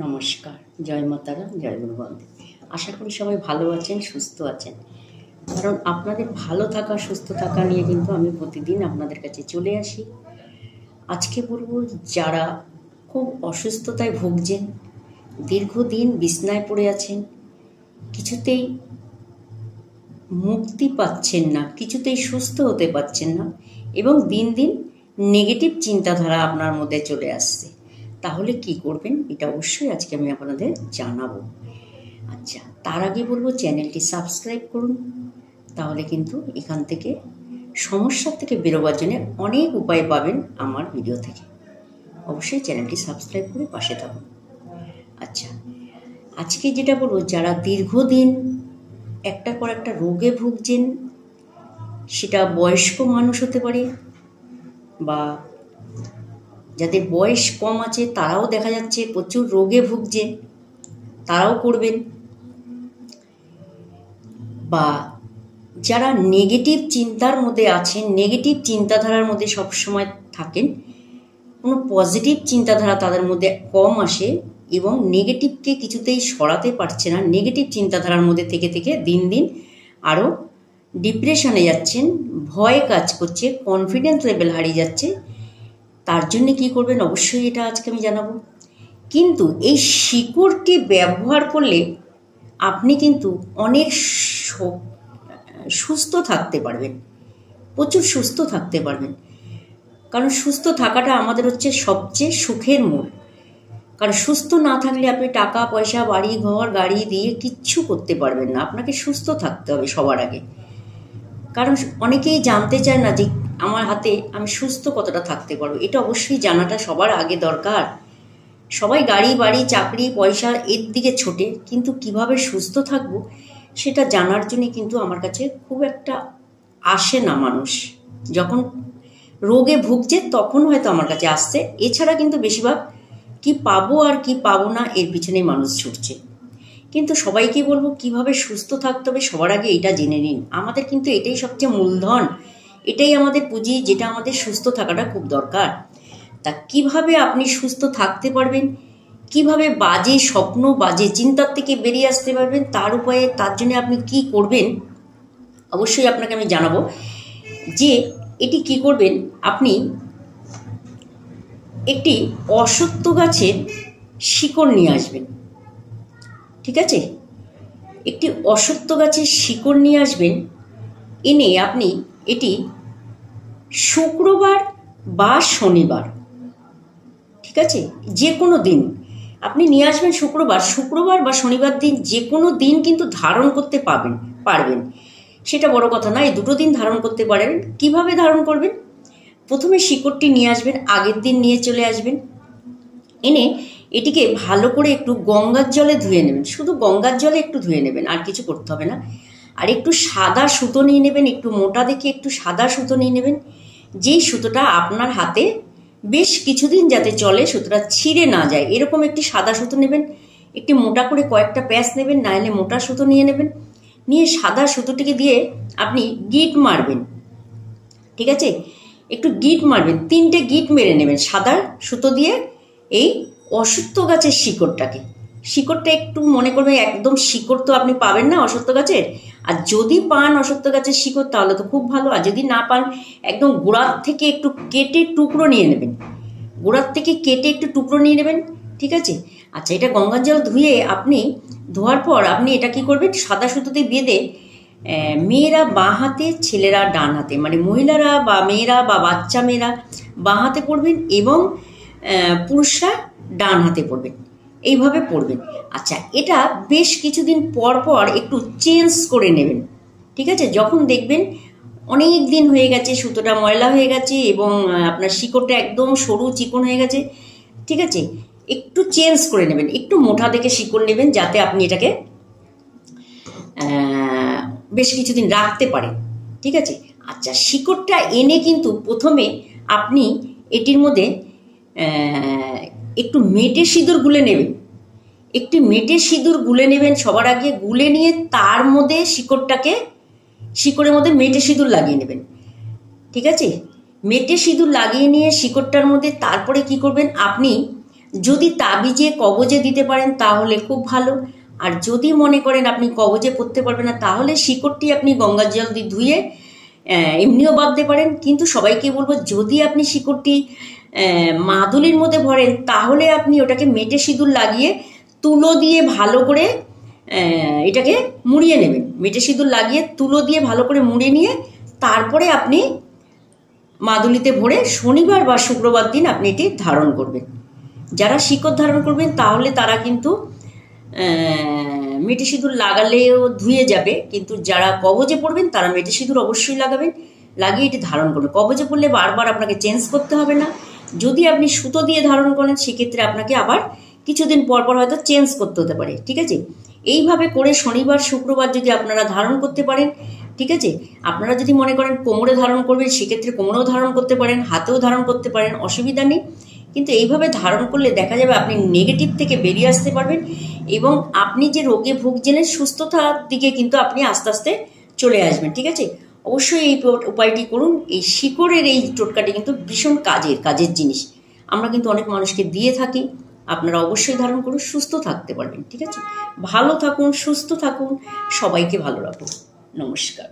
নমস্কার, জয় মা তারা, জয় গুরু বন্দে। আশা করি সবাই ভালো আছেন, সুস্থ আছেন। কারণ আপনাদের ভালো থাকা, সুস্থ থাকা নিয়ে কিন্তু আমি প্রতিদিন আপনাদের কাছে চলে আসি। আজকে বলবো, যারা খুব অসুস্থতায় ভুগছেন, দীর্ঘদিন বিছনায় পড়ে আছেন, কিছুতেই মুক্তি পাচ্ছেন না, কিছুতেই সুস্থ হতে পারছেন না, এবং দিন দিন নেগেটিভ চিন্তাধারা আপনার মধ্যে চলে আসছে, তাহলে কি করবেন এটা অবশ্যই আজকে আমি আপনাদের জানাবো। আচ্ছা, তার আগে বলবো চ্যানেলটি সাবস্ক্রাইব করুন, তাহলে কিন্তু এখান থেকে সমস্যার থেকে বেরোবার জন্য অনেক উপায় পাবেন আমার ভিডিও থেকে। অবশ্যই চ্যানেলটি সাবস্ক্রাইব করে পাশে থাকুন। আচ্ছা, আজকে যেটা বলবো, যারা দীর্ঘদিন একটার পর একটা রোগে ভুগছেন, সেটা বয়স্ক মানুষ হতে পারে, বা যাদের বয়স কম আছে তারাও দেখা যাচ্ছে প্রচুর রোগে ভুগছে, তারাও করবেন। বা যারা নেগেটিভ চিন্তার মধ্যে আছেন, নেগেটিভ চিন্তাধারার মধ্যে সবসময় থাকেন, কোনো পজিটিভ চিন্তাধারা তাদের মধ্যে কম আসে এবং নেগেটিভকে কিছুতেই সরাতে পারছে না, নেগেটিভ চিন্তাধারার মধ্যে থেকে থেকে দিন দিন আরও ডিপ্রেশনে যাচ্ছেন, ভয় কাজ করছে, কনফিডেন্স লেভেল হারিয়ে যাচ্ছে, তার জন্য কি করবেন অবশ্যই এটা আজকে আমি জানাবো। কিন্তু এই শিকড়টি ব্যবহার করলে আপনি কিন্তু অনেক সুস্থ থাকতে পারবেন, প্রচুর সুস্থ থাকতে পারবেন। কারণ সুস্থ থাকাটা আমাদের হচ্ছে সবচেয়ে সুখের মূল। কারণ সুস্থ না থাকলে আপনি টাকা পয়সা, বাড়ি ঘর গাড়ি দিয়ে কিচ্ছু করতে পারবেন না। আপনাকে সুস্থ থাকতে হবে সবার আগে। কারণ অনেকেই জানতে চায় না যে আমার হাতে আমি সুস্থ কতটা থাকতে পারবো। এটা অবশ্যই জানাটা সবার আগে দরকার। সবাই গাড়ি বাড়ি চাকরি পয়সা এর দিকে ছোটে, কিন্তু কিভাবে সুস্থ থাকবো সেটা জানার জন্য কিন্তু আমার কাছে খুব একটা আসে না মানুষ। যখন রোগে ভুগছে তখন হয়তো আমার কাছে আসছে, এছাড়া কিন্তু বেশিরভাগ কি পাবো আর কি পাবো না এর পিছনে মানুষ ছুটছে। কিন্তু সবাইকে বলবো কিভাবে সুস্থ থাকতে হবে সবার আগে এটা জেনে নিন। আমাদের কিন্তু এটাই সবচেয়ে মূলধন, এটাই আমাদের পুঁজি, যেটা আমাদের সুস্থ থাকাটা খুব দরকার। তা কিভাবে আপনি সুস্থ থাকতে পারবেন, কিভাবে বাজে স্বপ্ন বাজে চিন্তার থেকে বেরিয়ে আসতে পারবেন, তার উপায়ে তার জন্য আপনি কি করবেন অবশ্যই আপনাকে আমি জানাবো। যে এটি কি করবেন, আপনি একটি অশ্বত্থ গাছের শিকড় নিয়ে আসবেন। ঠিক আছে, একটি অশ্বত্থ গাছের শিকড় নিয়ে আসবেন, এনে আপনি এটি শুক্রবার বা শনিবার, ঠিক আছে, যে কোনো দিন আপনি নিয়ে আসবেন। শুক্রবার বা শনিবার দিন, যে কোনো দিন কিন্তু ধারণ করতে পারবেন, সেটা বড় কথা না। এই দুটো দিন ধারণ করতে পারেন। কিভাবে ধারণ করবেন, প্রথমে শিকড়টি নিয়ে আসবেন, আগের দিন নিয়ে চলে আসবেন, এনে এটিকে ভালো করে একটু গঙ্গার জলে ধুয়ে নেবেন। শুধু গঙ্গার জলে একটু ধুয়ে নেবেন, আর কিছু করতে হবে না। আর একটু সাদা সুতো নিয়ে নেবেন, একটু মোটা দেখে একটু সাদা সুতো নিয়ে নেবেন, যেই সুতোটা আপনার হাতে বেশ কিছুদিন যাতে চলে, সুতোটা ছিঁড়ে না যায়, এরকম একটি সাদা সুতো নেবেন। একটি মোটা করে কয়েকটা প্যাঁচ নেবেন, না হলে মোটা সুতো নিয়ে নেবেন। নিয়ে সাদা সুতোটিকে দিয়ে আপনি গিট মারবেন। ঠিক আছে, একটু গিট মারবেন, 3টে গিট মেরে নেবেন সাদা সুতো দিয়ে এই অশ্বত্থ গাছের শিকড়টা একটু মনে করবেন, একদম শিকড় তো আপনি পাবেন না অশ্বত্থ গাছের, আর যদি পান অশ্বত্থ গাছের শিকড় তাহলে তো খুব ভালো, আর যদি না পান একদম গোড়ার থেকে একটু কেটে টুকরো নিয়ে নেবেন, ঠিক আছে। আচ্ছা, এটা গঙ্গার জল ধুয়ে আপনি ধোয়ার পর আপনি এটা কি করবেন, সাদা সুতোতে বেঁধে মেয়েরা বাঁ হাতে, ছেলেরা ডান হাতে, মানে মহিলারা বা মেয়েরা বা বাচ্চা মেয়েরা বাঁ হাতে পড়বেন এবং পুরুষরা ডান হাতে পড়বেন, এইভাবে পড়বেন। আচ্ছা, এটা বেশ কিছুদিন পর পর একটু চেঞ্জ করে নেবেন। ঠিক আছে, যখন দেখবেন অনেক দিন হয়ে গেছে, সুতোটা ময়লা হয়ে গেছে এবং আপনার শিকড়টা একদম সরু চিকন হয়ে গেছে, ঠিক আছে, একটু চেঞ্জ করে নেবেন, একটু মোটা দেখে শিকড় নেবেন, যাতে আপনি এটাকে বেশ কিছুদিন রাখতে পারেন। ঠিক আছে। আচ্ছা, শিকড়টা এনে কিন্তু প্রথমে আপনি এটির মধ্যে একটু মেটে সিঁদুর গুলে নেবেন, সবার আগে গুলে নিয়ে তার মধ্যে শিকড়ের মধ্যে মেটে সিঁদুর লাগিয়ে নেবেন। ঠিক আছে, মেটে সিঁদুর লাগিয়ে নিয়ে শিকড়টার মধ্যে তারপরে কি করবেন, আপনি যদি তাবিজে কবজে দিতে পারেন তাহলে খুব ভালো। আর যদি মনে করেন আপনি কবজে পড়তে পারবেন না, তাহলে শিকড়টি আপনি গঙ্গার জল দিয়ে ধুয়ে এমনিও বাঁধতে পারেন। কিন্তু সবাইকে বলবো, যদি আপনি শিকড়টি মাদুলির মধ্যে ভরেন তাহলে আপনি ওটাকে মেটে সিঁদুর লাগিয়ে তুলো দিয়ে ভালো করে এটাকে মুড়িয়ে নেবেন। মেটে সিঁদুর লাগিয়ে তুলো দিয়ে ভালো করে মুড়িয়ে নিয়ে তারপরে আপনি মাদুলিতে ভরে শনিবার বা শুক্রবার দিন আপনি এটি ধারণ করবেন। যারা শিকড় ধারণ করবেন তাহলে তারা কিন্তু মেটে সিঁদুর লাগালেও ধুয়ে যাবে, কিন্তু যারা কবজে পড়বেন তারা মেটে সিঁদুর অবশ্যই লাগাবেন, লাগিয়ে এটি ধারণ করবেন। কবজে পড়লে বারবার আপনাকে চেঞ্জ করতে হবে না। যদি আপনি সুতো দিয়ে ধারণ করেন সেক্ষেত্রে আপনাকে আবার কিছুদিন পর পর হয়তো চেঞ্জ করতে হতে পারে, ঠিক আছে। এইভাবে করে শনিবার শুক্রবার যদি আপনারা ধারণ করতে পারেন, ঠিক আছে। আপনারা যদি মনে করেন কোমরে ধারণ করবেন সেক্ষেত্রে কোমরেও ধারণ করতে পারেন, হাতেও ধারণ করতে পারেন, অসুবিধা নেই। কিন্তু এইভাবে ধারণ করলে দেখা যাবে আপনি নেগেটিভ থেকে বেরিয়ে আসতে পারবেন এবং আপনি যে রোগে ভুগছেন সুস্থতার দিকে কিন্তু আপনি আস্তে আস্তে চলে আসবেন, ঠিক আছে। অবশ্যই এই উপায়টি করুন। এই শিকড়ের এই টোটকাটি কিন্তু ভীষণ কাজের জিনিস, আমরা কিন্তু অনেক মানুষকে দিয়ে থাকি। আপনারা অবশ্যই ধারণ করুন, সুস্থ থাকতে পারবেন, ঠিক আছে। ভালো থাকুন, সুস্থ থাকুন, সবাইকে ভালো রাখুন। নমস্কার।